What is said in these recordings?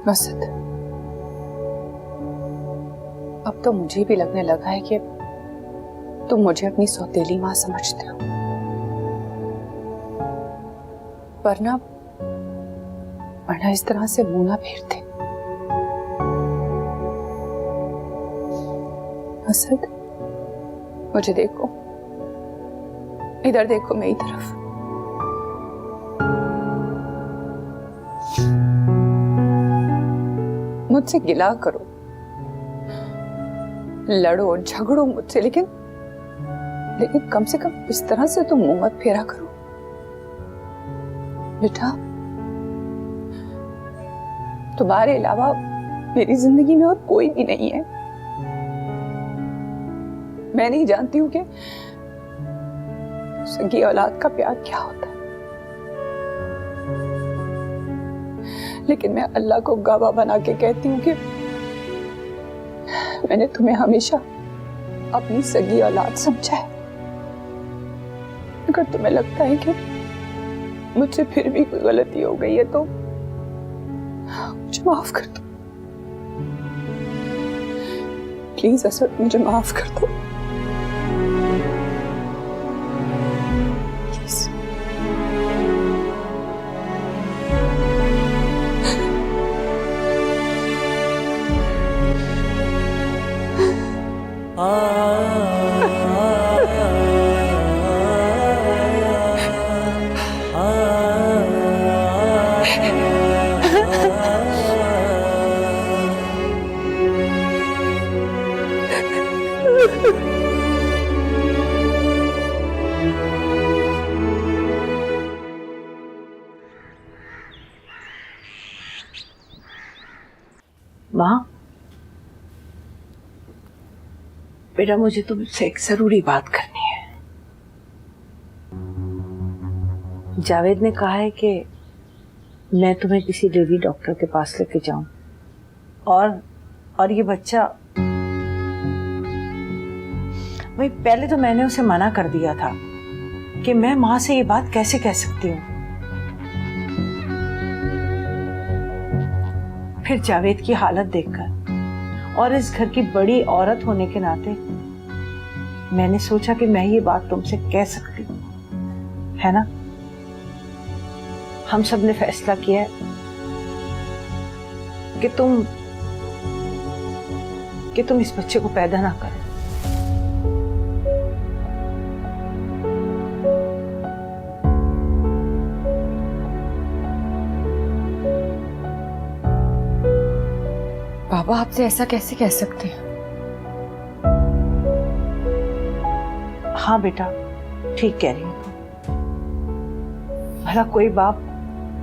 असद, अब तो मुझे भी लगने लगा है कि तुम मुझे अपनी सौतेली मां समझते हो, वरना इस तरह से मुंह ना फेरते। असद, मुझे देखो, इधर देखो मेरी तरफ। मुझसे गिला करो, लड़ो झगड़ो मुझसे, लेकिन कम से कम इस तरह से तुम मुंह मत फेरा करो। बेटा, तुम्हारे अलावा मेरी जिंदगी में और कोई भी नहीं है। मैं नहीं जानती हूं कि सगी औलाद का प्यार क्या होता है, लेकिन मैं अल्लाह को गवाह बना के कहती हूँ कि मैंने तुम्हें हमेशा अपनी सगी औलाद समझा है। अगर तुम्हें लगता है कि मुझसे फिर भी कोई गलती हो गई है तो मुझे माफ कर दो, प्लीज असद, मुझे माफ कर दो। माँ, बेटा मुझे तुमसे एक जरूरी बात करनी है। जावेद ने कहा है कि मैं तुम्हें किसी लेडी डॉक्टर के पास लेके जाऊं और ये बच्चा, भाई पहले तो मैंने उसे मना कर दिया था कि मैं माँ से ये बात कैसे कह सकती हूँ। फिर जावेद की हालत देखकर और इस घर की बड़ी औरत होने के नाते मैंने सोचा कि मैं ये बात तुमसे कह सकती हूँ, है ना। हम सब ने फैसला किया है कि तुम इस बच्चे को पैदा ना करो। बाबा, आपसे ऐसा कैसे कह सकते हैं? हाँ बेटा, ठीक कह रही हो। भला कोई बाप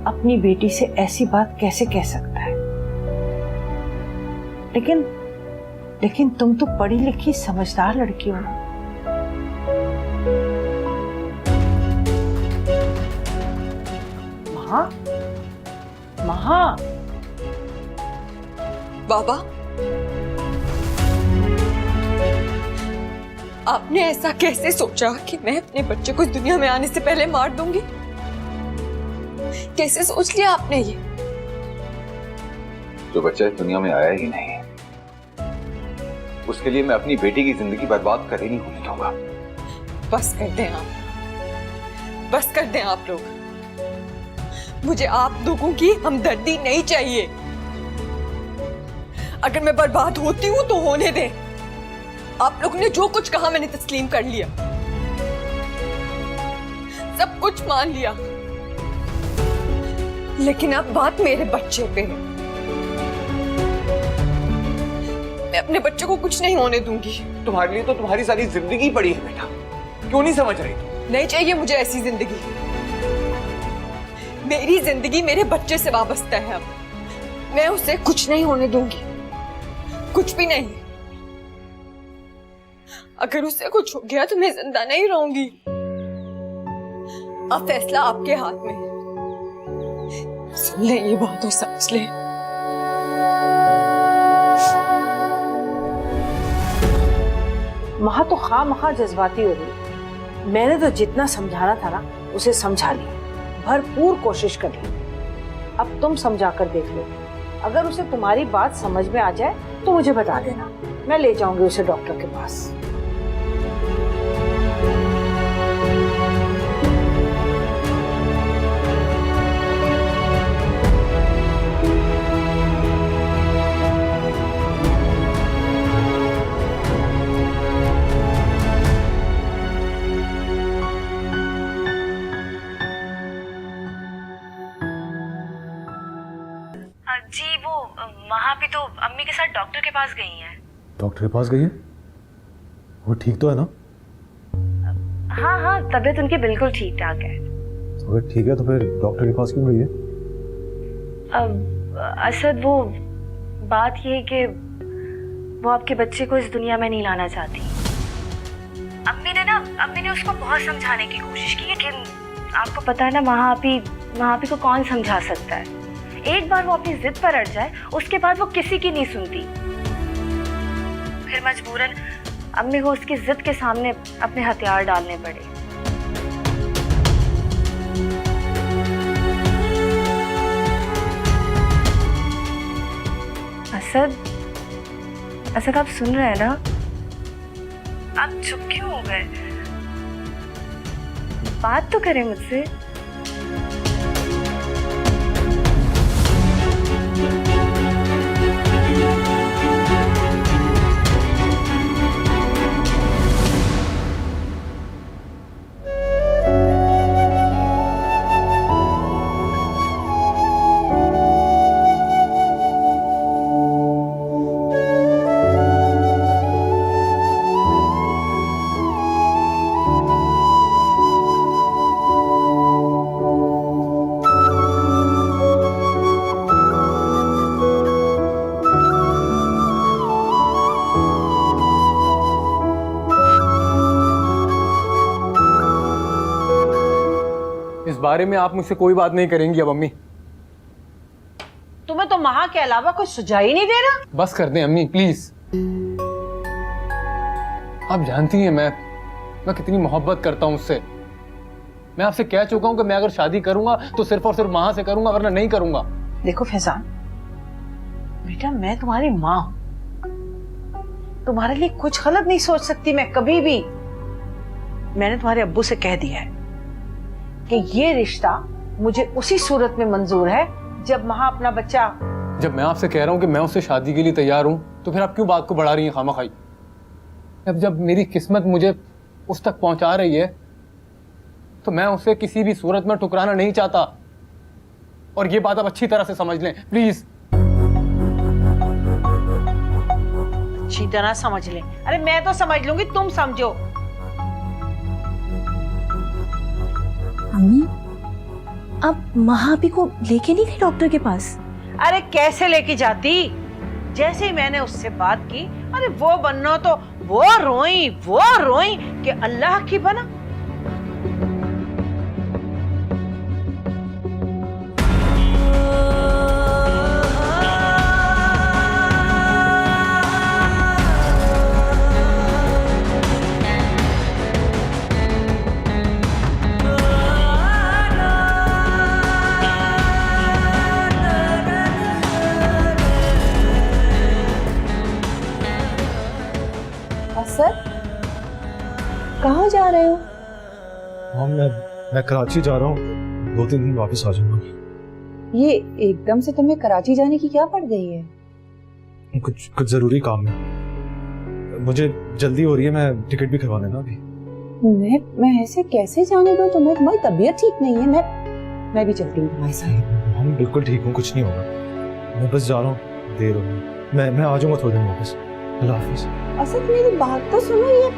अपनी बेटी से ऐसी बात कैसे कह सकता है? लेकिन तुम तो पढ़ी लिखी समझदार लड़की हो ना। महा बाबा, आपने ऐसा कैसे सोचा कि मैं अपने बच्चे को इस दुनिया में आने से पहले मार दूंगी? कैसे सोच लिया आपने ये? जो बच्चा इस दुनिया में आया ही नहीं, उसके लिए मैं अपनी बेटी की जिंदगी बर्बाद कर ही नहीं होने दूंगा। बस कर दें आप, बस कर दें आप लोग। मुझे आप लोगों की हमदर्दी नहीं चाहिए। अगर मैं बर्बाद होती हूं तो होने दें। आप लोगों ने जो कुछ कहा मैंने तस्लीम कर लिया, सब कुछ मान लिया, लेकिन अब बात मेरे बच्चे पे है। मैं अपने बच्चे को कुछ नहीं होने दूंगी। तुम्हारे लिए तो तुम्हारी सारी जिंदगी पड़ी है बेटा, क्यों नहीं समझ रही तुम? नहीं चाहिए मुझे ऐसी जिंदगी। मेरी जिंदगी मेरे बच्चे से वाबस्ता है। अब मैं उसे कुछ नहीं होने दूंगी, कुछ भी नहीं। अगर उससे कुछ हो गया तो मैं जिंदा नहीं रहूंगी। अब फैसला आपके हाथ में है। सुन ले ये बात और समझ ले। महा तो खामखा जज्बाती हो रही। मैंने तो जितना समझाना था ना उसे समझा लिया, भरपूर कोशिश कर ली। अब तुम समझा कर देख लो अगर उसे तुम्हारी बात समझ में आ जाए तो मुझे बता देना, मैं ले जाऊंगी उसे डॉक्टर के पास। जी वो महापी तो अम्मी के साथ डॉक्टर के पास गई हैं। डॉक्टर के पास गई है? वो ठीक तो है ना? हाँ हाँ, तबीयत उनकी बिल्कुल ठीक ठाक है। तो अगर ठीक है तो फिर डॉक्टर के पास क्यों गई है? असद वो बात ये है कि वो आपके बच्चे को इस दुनिया में नहीं लाना चाहती। अम्मी ने उसको बहुत समझाने की कोशिश की, लेकिन आपको पता है ना महापी को कौन समझा सकता है। एक बार वो अपनी जिद पर अड़ जाए उसके बाद वो किसी की नहीं सुनती। फिर मजबूरन अम्मी को उसकी जिद के सामने अपने हथियार डालने पड़े। असद आप सुन रहे हैं ना? आप चुप क्यों हो गए? बात तो करें मुझसे। इस बारे में आप मुझसे कोई बात नहीं करेंगी अब अम्मी। तुम्हें तो महा के अलावा कोई सुझाव ही नहीं दे रहा। बस कर दें अम्मी प्लीज। आप जानती हैं मैं कितनी मोहब्बत करता हूं उससे। मैं आपसे कह चुका हूं कि मैं अगर शादी करूंगा तो सिर्फ और सिर्फ महा से करूंगा, वरना नहीं करूंगा। देखो फैजान बेटा, मैं तुम्हारी माँ हूं, तुम्हारे लिए कुछ गलत नहीं सोच सकती मैं कभी भी। मैंने तुम्हारे अब्बू से कह दिया है कि ये रिश्ता मुझे उसी सूरत में मंजूर है जब महा अपना बच्चा। जब मैं आपसे कह रहा हूं कि मैं उससे शादी के लिए तैयार हूं तो फिर आप क्यों बात को बढ़ा रही हैं खामखाई? अब जब मेरी किस्मत मुझे उस तक पहुंचा रही है तो मैं उसे किसी भी सूरत में ठुकराना नहीं चाहता। और ये बात आप अच्छी तरह से समझ लें प्लीज। अच्छी तरह समझ ले। अरे मैं तो समझ लूंगी, तुम समझो। अम्मी आप महापी को लेके नहीं गई डॉक्टर के पास? अरे कैसे लेके जाती? जैसे ही मैंने उससे बात की, अरे वो बन्नो तो वो रोई कि अल्लाह की बना। सर कहाँ जा रहे हो? हाँ मैं कराची जा रहा हूँ, 2-3 दिन वापस आ जाऊंगा। ये एकदम से तुम्हें कराची जाने की क्या पड़ गई है? कुछ जरूरी काम है, मुझे जल्दी हो रही है। मैं टिकट भी करवा लेना अभी। मैं ऐसे कैसे जाने दूं तुम्हें? तुम्हारी तबीयत ठीक नहीं है। मैं भी चलती हूँ तुम्हारे साथ। हम बिल्कुल ठीक हूँ, कुछ नहीं होगा। मैं बस जा रहा हूँ, देर हो गई। मैं आ जाऊंगा थोड़ी देर वापस। अल्लाह हाफिज। असद मेरी बात तो सुनो। ये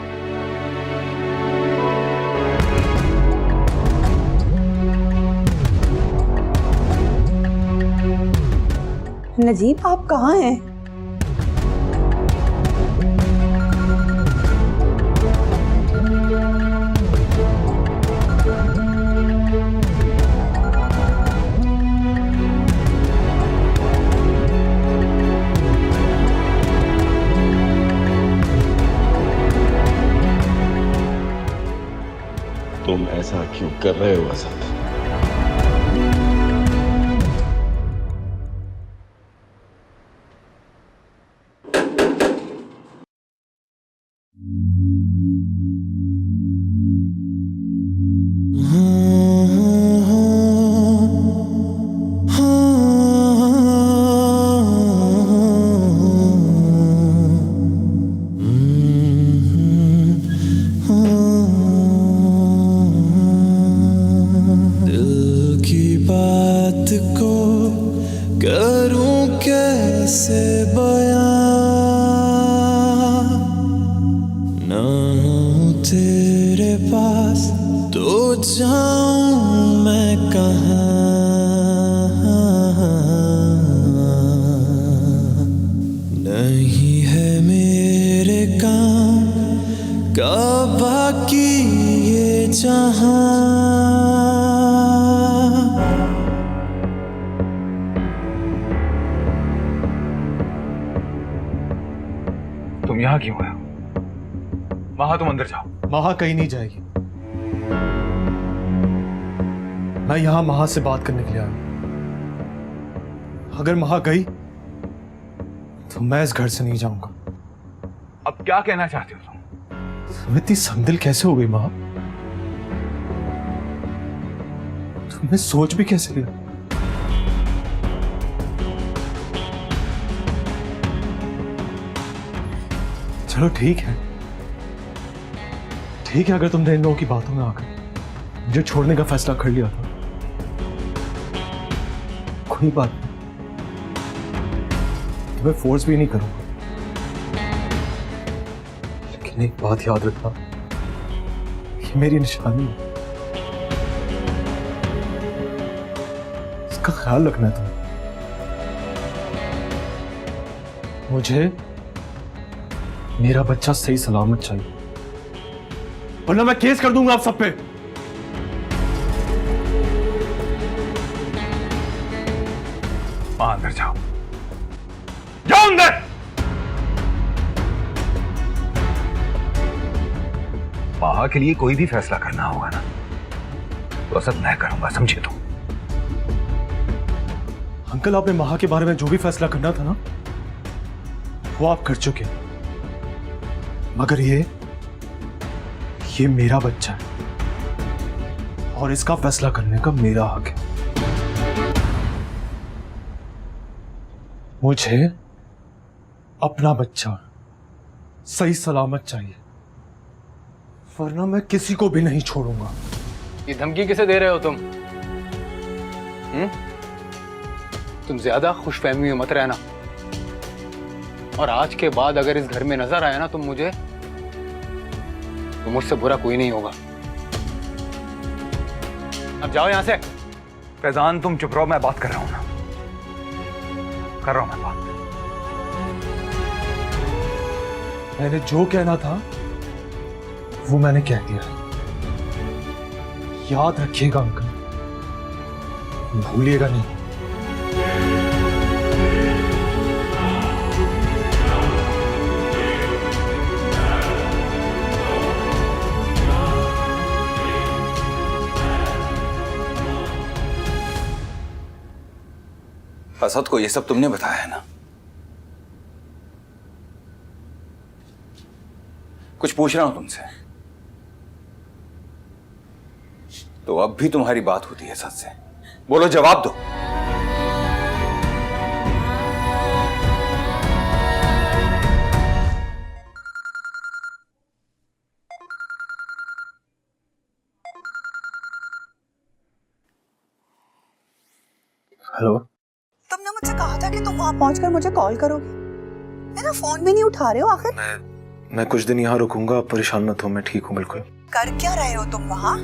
नजीब आप कहाँ हैं? तुम ऐसा क्यों कर रहे हो असद? नहीं है मेरे काम का बाकी ये जहां। तुम यहाँ क्यों आए हो? वहां तुम अंदर जाओ। महा कहीं नहीं जाएगी। मैं यहां महा से बात करने के लिए आया हूं। अगर महा गई तो मैं इस घर से नहीं जाऊंगा। अब क्या कहना चाहते हो तुम? तुम इतनी संदिल कैसे हो गई महा? तुमने सोच भी कैसे लिया? चलो ठीक है, अगर तुमने इन लोगों की बातों में आकर मुझे छोड़ने का फैसला कर लिया था, कोई बात नहीं, तुम्हें फोर्स भी नहीं करूंगा। लेकिन एक बात याद रखना, ये मेरी निशानी है, इसका ख्याल रखना है तुम्हें। मुझे मेरा बच्चा सही सलामत चाहिए, वरना मैं केस कर दूंगा आप सब पे। वहां अंदर जाओ, जाओ अंदर। वहां के लिए कोई भी फैसला करना होगा ना, तो असद मैं करूंगा, समझे तुम? अंकल, आपने महा के बारे में जो भी फैसला करना था ना, वो आप कर चुके, मगर ये मेरा बच्चा है और इसका फैसला करने का मेरा हक है। मुझे अपना बच्चा सही सलामत चाहिए, वरना मैं किसी को भी नहीं छोड़ूंगा। ये धमकी किसे दे रहे हो तुम? तुम ज्यादा खुशफहमी में मत रहना, और आज के बाद अगर इस घर में नजर आया ना तुम मुझे, तो मुझसे बुरा कोई नहीं होगा। अब जाओ यहां से। फैजान तुम चुप रहो, मैं बात कर रहा हूं ना, कर रहा हूं मैं बात। मैंने जो कहना था वो मैंने कह दिया। याद रखिएगा अंकल, भूलिएगा नहीं। असद को ये सब तुमने बताया है ना? कुछ पूछ रहा हूं तुमसे, तो अब भी तुम्हारी बात होती है असद से? बोलो, जवाब दो। हेलो, तुमने मुझसे कहा था कि तुम वहां पहुंचकर मुझे कॉल करोगे। मेरा फोन भी नहीं उठा रहे हो आखिर। मैं कुछ दिन यहाँ रुकूंगा, आप परेशान मत हो, मैं ठीक हूँ बिल्कुल। कर क्या रहे हो तुम वहां?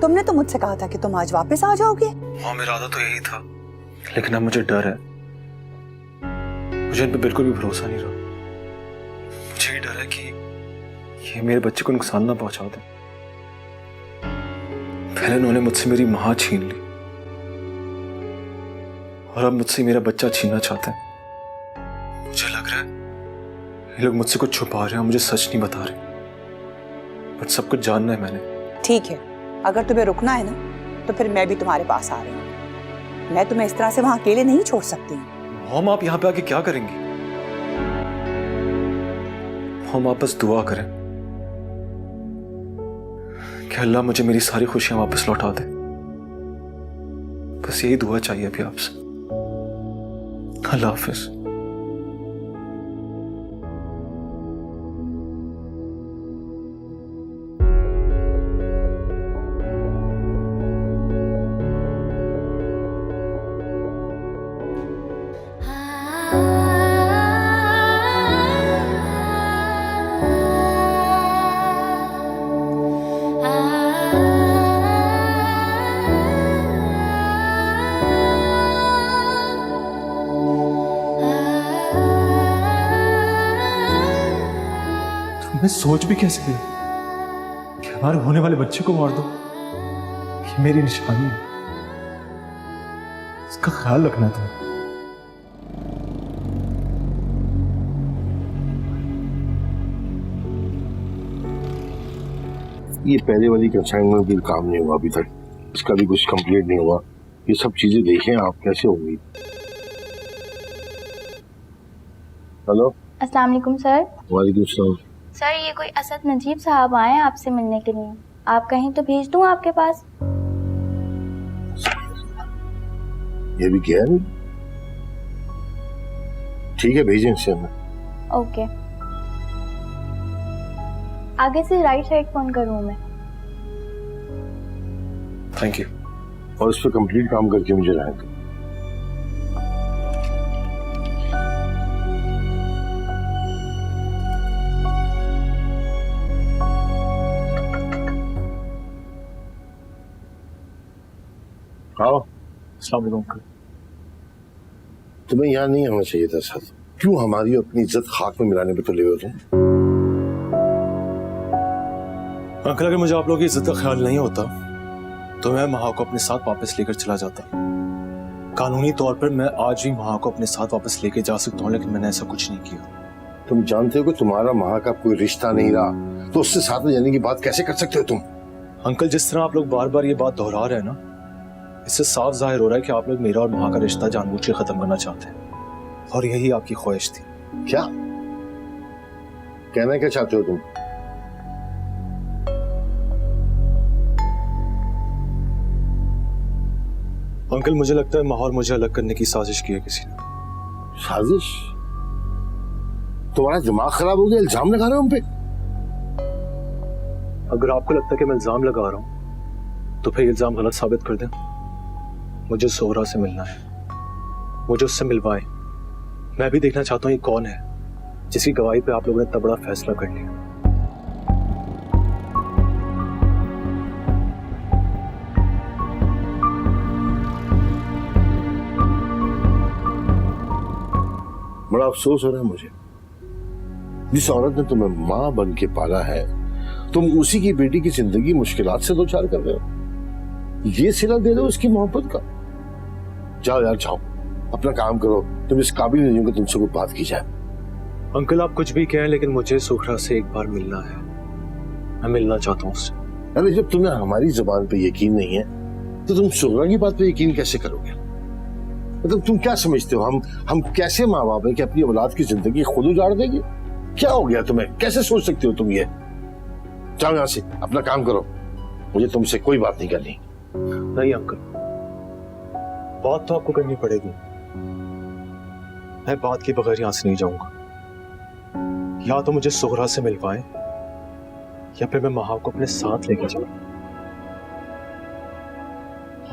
तुमने तो मुझसे कहा था कि तुम आज वापस आ जाओगे। हाँ, मेरा इरादा तो यही था, लेकिन अब मुझे डर है। मुझे इन पे बिल्कुल भी भरोसा नहीं रहा। मुझे ये डर है कि ये मेरे बच्चे को नुकसान ना पहुंचा दे। पहले उन्होंने मुझसे मेरी मां छीन ली, और अब मुझसे मेरा बच्चा छीनना चाहते हैं। मुझे लग रहा है ये लोग मुझसे कुछ छुपा रहे हैं, मुझे सच नहीं बता रहे। बट सब कुछ जानना है मैंने। ठीक है, अगर तुम्हें रुकना है ना, तो फिर मैं भी तुम्हारे पास आ रही हूँ। मैं तुम्हें इस तरह से वहां अकेले नहीं छोड़ सकती। मॉम, आप यहाँ पे आके क्या करेंगी? हम आप बस दुआ करें कि अल्लाह मुझे मेरी सारी खुशियां वापस लौटा दे। बस यही दुआ चाहिए अभी आपसे। अल्लाह हाफिज। आ मैं सोच भी कैसे गई कि हमारे होने वाले बच्चे को मार दो। ये मेरी निशानी है, इसका ख्याल रखना था। ये पहले वाली कंसाइनमेंट बिल काम नहीं हुआ अभी तक, इसका भी कुछ कंप्लीट नहीं हुआ। ये सब चीजें देखें आप कैसे होंगी। हेलो, अस्सलाम वालेकुम सर। वालेकुम सलाम। सर ये कोई असद नजीब साहब आए हैं आपसे मिलने के लिए, आप कहीं तो भेज दूं आपके पास। ये भी क्या है? ठीक है, भेजें इसे हमें। ओके, आगे से राइट साइड फोन करूं मैं। Thank you. और इस पर कंप्लीट काम करके मुझे लाएं। हाँ, अस्सलाम वालेकुम अंकल। तुम्हें यहाँ नहीं आना चाहिए था सर। क्यों हमारी अपनी इज्जत खाक में मिलाने पे तुले हो तुम? अंकल, अगर मुझे आप लोगों की इज्जत का ख्याल नहीं होता तो मैं महा को अपने साथ वापस लेकर चला जाता। कानूनी तौर पर मैं आज ही महा को अपने साथ वापस लेके जा सकता हूँ, लेकिन मैंने ऐसा कुछ नहीं किया। तुम जानते हो कि तुम्हारा महा का कोई रिश्ता नहीं रहा, तो उससे साथ में जाने की बात कैसे कर सकते हो तुम? अंकल, जिस तरह आप लोग बार बार ये बात दोहरा रहे हैं ना, इससे साफ जाहिर हो रहा है कि आप लोग मेरा और महा का रिश्ता जानबूझ के खत्म करना चाहते हैं, और यही आपकी ख्वाहिश थी। क्या कहना क्या चाहते हो तुम? अंकल, मुझे लगता है महा और मुझे अलग करने की साजिश की है किसी ने। साजिश? तुम्हारा दिमाग खराब हो गया, इल्जाम लगा रहे हो हम पे। अगर आपको लगता है कि मैं इल्जाम लगा रहा हूं तो फिर इल्जाम गलत साबित कर दें। मुझे सोहरा से मिलना है, मुझे उससे मिलवाएं। मैं भी देखना चाहता हूं ये कौन है जिसकी गवाही पे आप लोगों ने इतना बड़ा फैसला कर लिया। बड़ा अफसोस हो रहा है मुझे, जिस औरत ने तुम्हें मां बन के पाला है, तुम उसी की बेटी की जिंदगी मुश्किलात से दो चार कर रहे हो। ये सिला दे रहे हो उसकी मोहब्बत का। जाओ यार, जाओ अपना काम करो। तुम इस काबिल नहीं हो कि तुमसे कोई बात की जाए। अंकल, आप कुछ भी कहें, लेकिन मुझे सुखरा से एक बार मिलना है। मैं मिलना चाहता हूँ उससे। अरे जब तुम्हें हमारी जुबान पे यकीन नहीं है तो तुम सुखरा की बात पे यकीन कैसे करोगे? मतलब तुम क्या समझते हो हम कैसे माँ बाप हैं कि अपनी औलाद की जिंदगी खुद उजाड़ देंगे? क्या हो गया तुम्हें? कैसे सोच सकते हो तुम ये? जाओ यहाँ से, अपना काम करो। मुझे तुमसे कोई बात नहीं करनी। नहीं अंकल, बात तो आपको करनी पड़ेगी। मैं बात के बगैर यहां से नहीं जाऊंगा। या तो मुझे सुहरा से मिलवाएं या फिर मैं महा को अपने साथ लेकर जाऊं।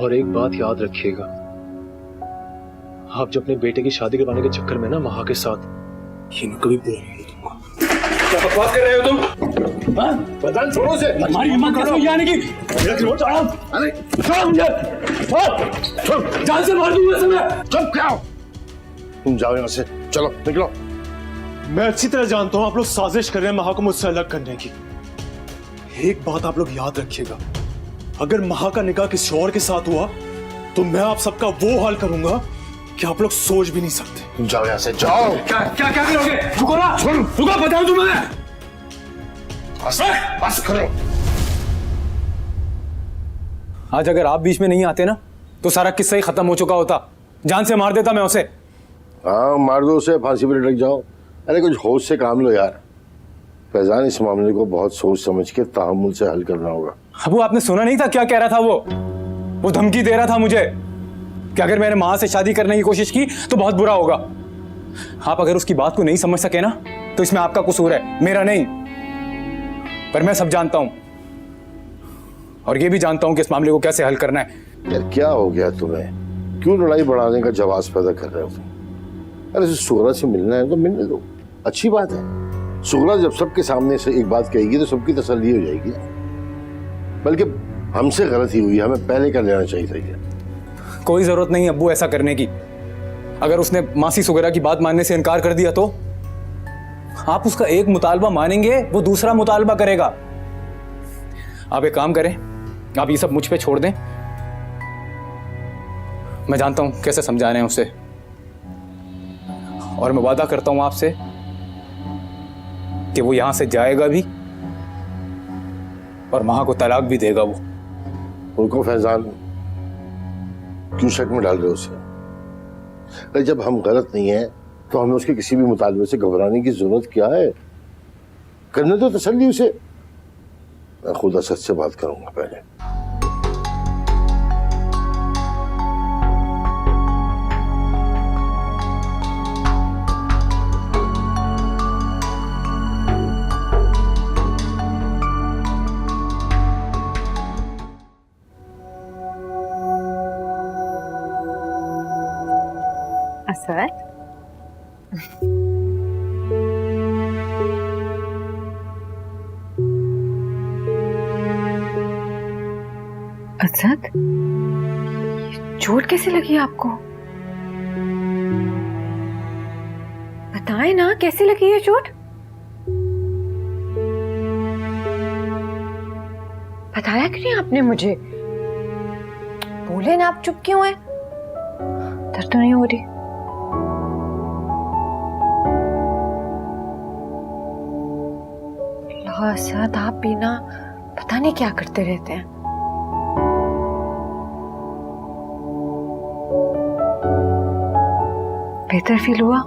और एक बात याद रखिएगा, आप जो अपने बेटे की शादी करवाने के चक्कर में ना महा के साथ, ये मैं कभी बोल नहीं दूंगा। क्या बकवास कर रहे हो तुम? बदन छोड़ो से। हमारी हिम्मत कैसे हुई आने की? अरे छोड़ मुझे, जान से मार दूंगा तुम्हें। चुप क्या हो? तुम जाओ यहाँ से, चलो निकलो। मैं अच्छी तरह जानता हूं आप लोग साजिश कर रहे हैं महा को मुझसे अलग करने की। एक बात आप लोग याद रखिएगा, अगर महा का निकाह किसी और के साथ हुआ तो मैं आप सबका वो हाल करूंगा कि आप लोग सोच भी नहीं सकते। तुम जाओ यहाँ से, जाओ। क्या क्या क्या करोगे? रुको ना, रुको, बता दूं मैं। बस करो। आज अगर आप बीच में नहीं आते ना तो सारा किस्सा ही खत्म हो चुका होता। जान से मार देता मैं उसे। हाँ, मार दो उसे, फांसी पर लटक जाओ। अरे कुछ होश से काम लो यार। फैजान, इस मामले को बहुत सोच समझ के तहम्मुल से हल करना होगा। अबू, आपने सुना नहीं था क्या कह रहा था? वो धमकी दे रहा था मुझे कि अगर मैंने मां से शादी करने की कोशिश की तो बहुत बुरा होगा। आप अगर उसकी बात को नहीं समझ सके ना तो इसमें आपका कसूर है, मेरा नहीं। पर मैं सब जानता हूं और ये भी जानता हूं कि इस मामले को कैसे हल करना है। यार क्या हो गया तुम्हें? क्यों लड़ाई बढ़ाने का जवाब पैदा कर रहे हो तुम? अरे सुगरा से मिलना है तो मिलने दो, अच्छी बात है। सुगरा जब सबके सामने से एक बात कहेगी तो सबकी तसल्ली हो जाएगी। बल्कि हमसे गलती हुई, हमें पहले कर लेना चाहिए था ये। कोई जरूरत नहीं अब्बू ऐसा करने की। अगर उसने मासी सुगरा की बात मानने से इनकार कर दिया तो आप उसका एक मुतालबा मानेंगे, वो दूसरा मुतालबा करेगा। आप एक काम करें, आप ये सब मुझ पे छोड़ दें। मैं जानता हूं कैसे समझाने हैं उसे, और मैं वादा करता हूं आपसे कि वो यहां से जाएगा भी और मां को तलाक भी देगा। वो रुको फैजान, क्यों शक में डाल रहे हो उसे? अरे जब हम गलत नहीं है तो हमें उसके किसी भी मुतालबे से घबराने की जरूरत क्या है? करने तो तसल्ली उसे। मैं खुद असद से बात करूंगा पहले। असद, असद, चोट कैसे लगी आपको? बताएं ना, कैसे लगी ये चोट? बताया क्यों नहीं आपने मुझे? बोले ना, आप चुप क्यों हैं? दर्द तो नहीं हो रही? असद, आप भी ना पता नहीं क्या करते रहते हैं। बेहतर फील हुआ?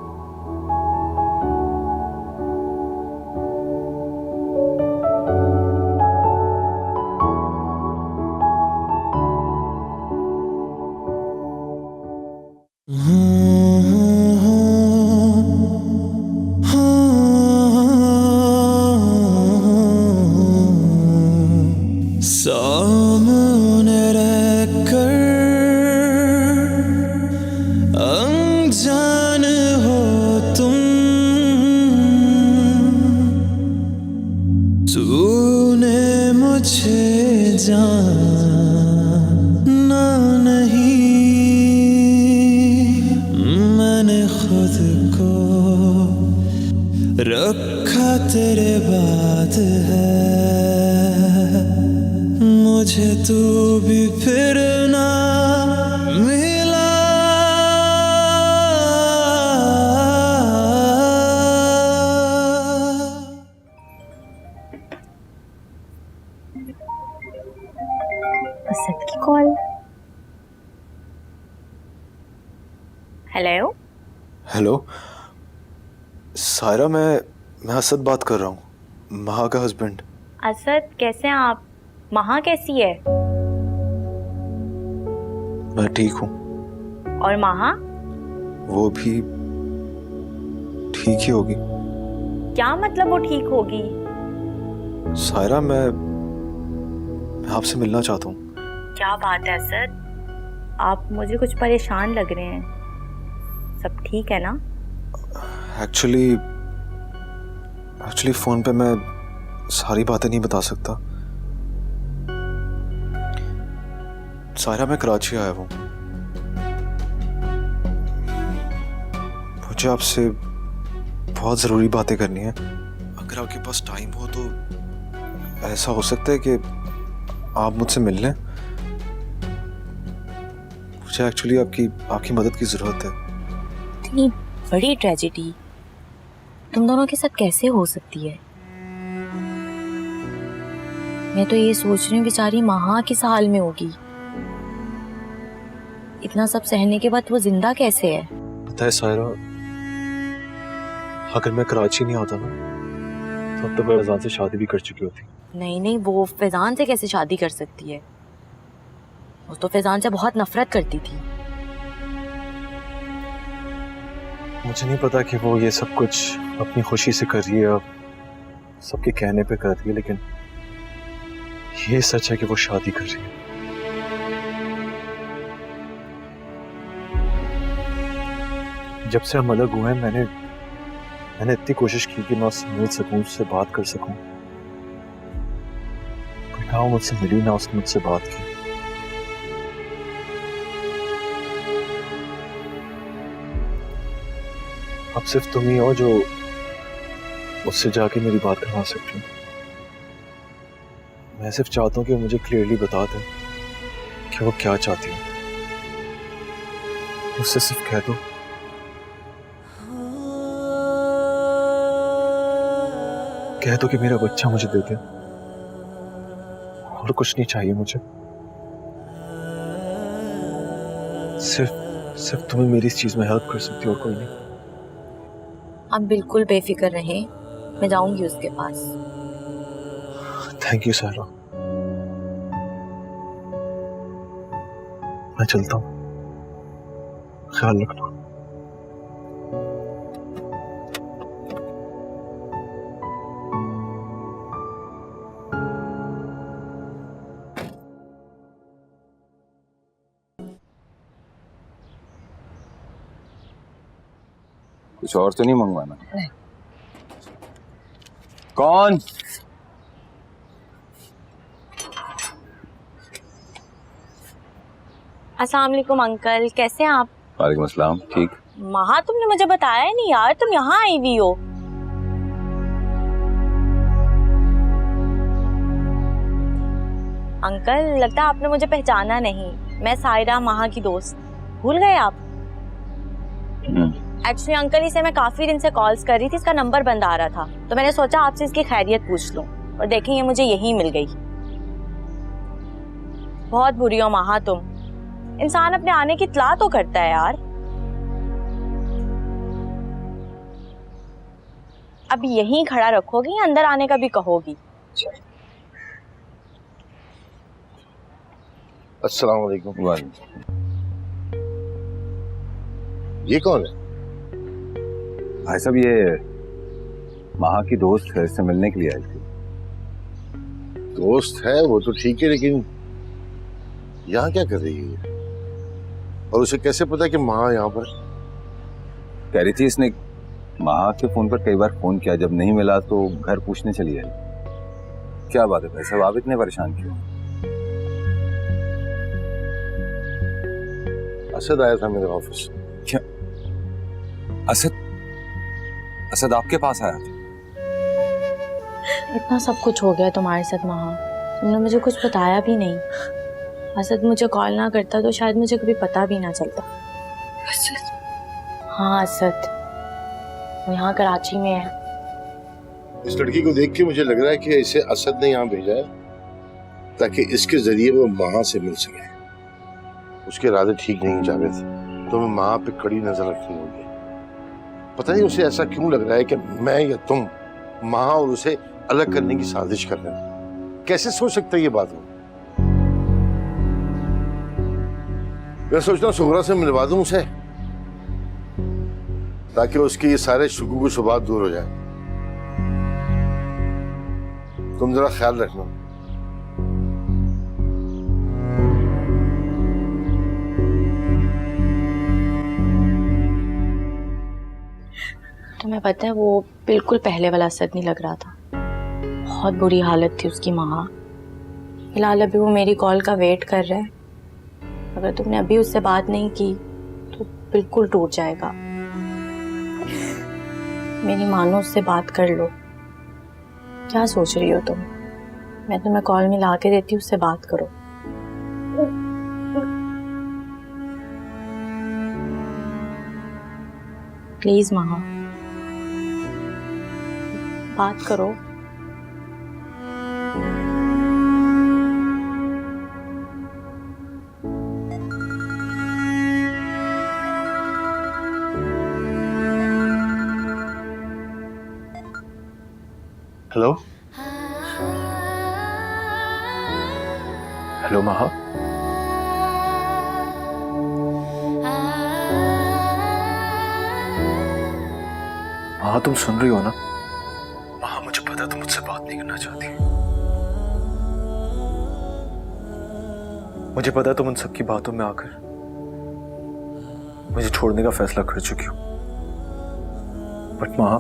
सामने रहकर अनजान हो तुम, तूने मुझे जाना नहीं, मैंने खुद को रखा तेरे बाद है, मुझे तू भी फिर ना मिला। असद की कॉल। हेलो हेलो सायरा, मैं असद बात कर रहा हूँ, महा का हस्बैंड। असद, कैसे हैं आप? महा कैसी है? मैं ठीक हूँ। और महा? वो भी ठीक ही होगी। क्या मतलब वो ठीक होगी? सायरा, मैं आपसे मिलना चाहता हूँ। क्या बात है असद, आप मुझे कुछ परेशान लग रहे हैं। सब ठीक है ना? एक्चुअली फोन पे मैं सारी बातें नहीं बता सकता। सायरा, मैं कराची आया हूँ। मुझे आपसे बहुत ज़रूरी बातें करनी है। अगर आपके पास टाइम हो तो ऐसा हो सकता है कि आप मुझसे मिल लें। मुझे एक्चुअली आपकी मदद की ज़रूरत है। इतनी बड़ी ट्रेजेडी तुम दोनों के साथ कैसे हो सकती है? मैं तो ये सोच रही हूँ बेचारी महा किस हाल में होगी। इतना सब सहने के बाद वो जिंदा कैसे है? पता है सायरा, अगर मैं कराची नहीं आता ना तो अब तक मैं फैजान से शादी भी कर चुकी होती। नहीं, वो फैजान से कैसे शादी कर सकती है? वो तो फैजान से बहुत नफरत करती थी। मुझे नहीं पता कि वो ये सब कुछ अपनी खुशी से कर रही है, सबके कहने पे कर रही है, लेकिन ये सच है कि वो शादी कर रही है। जब से हम अलग हुए हैं, मैंने इतनी कोशिश की कि मैं उससे मिल सकूं, उससे बात कर सकूं, पर ना वो मुझसे मिली, ना उसने मुझसे बात की। अब सिर्फ तुम ही हो जो उससे जाके मेरी बात करवा सकती हूँ। मैं सिर्फ चाहता हूँ कि वो मुझे क्लियरली बता दे कि वो क्या चाहती है। उससे सिर्फ कह दो कि मेरा बच्चा मुझे दे दे, और कुछ नहीं चाहिए मुझे। सिर्फ तुम्हें मेरी इस चीज में हेल्प कर सकती हो, और कोई नहीं। आप बिल्कुल बेफिक्र रहें, मैं जाऊंगी उसके पास। थैंक यू सारा। मैं चलता हूँ, ख्याल रखना। कुछ और तो नहीं मंगवाना? नहीं। कौन? अस्सलाम वालेकुम अंकल, कैसे हैं आप? वालेकुम अस्सलाम। ठीक। महा, तुमने मुझे बताया ही नहीं यार, तुम यहाँ आई हुई हो। अंकल, लगता है आपने मुझे पहचाना नहीं। मैं सायरा, महा की दोस्त। भूल गए आप? एक्चुअली अंकल, इसे मैं काफी दिन से कॉल्स कर रही थी, इसका नंबर बंद आ रहा था, तो मैंने सोचा आपसे इसकी खैरियत पूछ लूं, और देखें ये मुझे यहीं मिल गई। बहुत बुरी हो महा तुम। इंसान अपने आने की इत्तला तो करता है यार। अब यहीं खड़ा रखोगी या अंदर आने का भी कहोगी? अस्सलाम वालेकुम। वालेकुम। ये कौन है? भाई साहब, ये महा की दोस्त है, इससे मिलने के लिए आई थी। दोस्त है वो तो ठीक है, लेकिन यहाँ क्या कर रही है? और उसे कैसे पता कि महा यहाँ पर? कह रही थी इसने महा के फोन पर कई बार फोन किया, जब नहीं मिला तो घर पूछने चली आई। क्या बात है भाई साहब, आप इतने परेशान क्यों? असद आया था मेरे ऑफिस। क्या? असद आपके पास आया था? इतना सब कुछ हो गया तुम्हारे साथ महा, तुमने मुझे कुछ बताया भी नहीं। असद मुझे कॉल ना करता तो शायद मुझे कभी पता भी ना चलता। असद? हाँ असद, वो यहाँ कराची में है। इस लड़की को देख के मुझे लग रहा है कि इसे असद ने यहाँ भेजा है ताकि इसके जरिए वो महा से मिल सके। उसके इरादे ठीक नहीं जावेद, तुम्हें महा पे कड़ी नजर रखनी होगी। पता नहीं उसे ऐसा क्यों लग रहा है कि मैं या तुम महा और उसे अलग करने की साजिश कर रहे हैं। कैसे सोच सकता है ये बात? मैं सोचता हूँ सुहरा से मिलवा दूं उसे, ताकि उसके ये सारे शुगू शुबात दूर हो जाए। तुम जरा ख्याल रखना। तुम्हें पता है वो बिल्कुल पहले वाला असद नहीं लग रहा था। बहुत बुरी हालत थी उसकी महा। फिलहाल अभी वो मेरी कॉल का वेट कर रहा है। अगर तुमने अभी उससे बात नहीं की तो बिल्कुल टूट जाएगा। मेरी मानो उससे बात कर लो। क्या सोच रही हो तुम? मैं तुम्हें कॉल मिला के देती हूँ, उससे बात करो। प्लीज महा, बात करो। हेलो हेलो महा। महा तुम सुन रही हो ना? महा मुझे पता है तुम मुझसे बात नहीं करना चाहती। मुझे पता है तुम उन सबकी बातों में आकर मुझे छोड़ने का फैसला कर चुकी हो। बट महा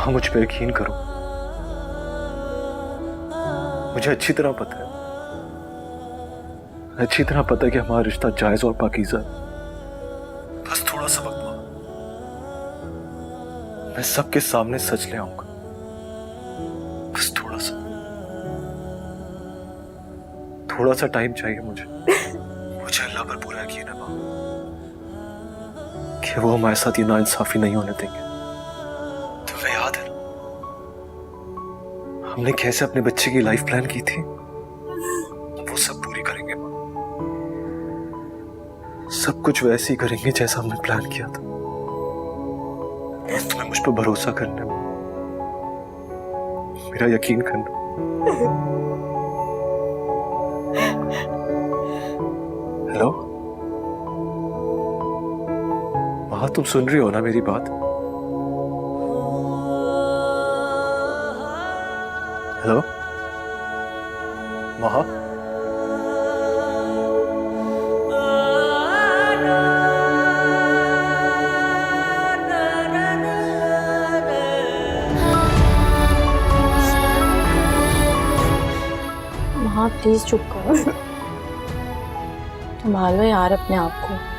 मुझ पे यकीन करो, मुझे अच्छी तरह पता है कि हमारा रिश्ता जायज और पाकीज़ा है। बस थोड़ा सा वक्त मैं सबके सामने सच ले आऊंगा, बस थोड़ा सा टाइम चाहिए मुझे। मुझे अल्लाह पर पूरा यकीन है माँ कि वो हमारे साथ ये नाइंसाफी नहीं होने देंगे। तुम्हें याद है ना हमने कैसे अपने बच्चे की लाइफ प्लान की थी? वो सब पूरी करेंगे माँ, सब कुछ वैसे ही करेंगे जैसा हमने प्लान किया था। तुम्हें मुझ पर भरोसा करना, मेरा यकीन करना। हेलो माँ, तुम सुन रही हो ना मेरी बात? हेलो माँ, माँ प्लीज चुप करो, संभालो यार अपने आप को।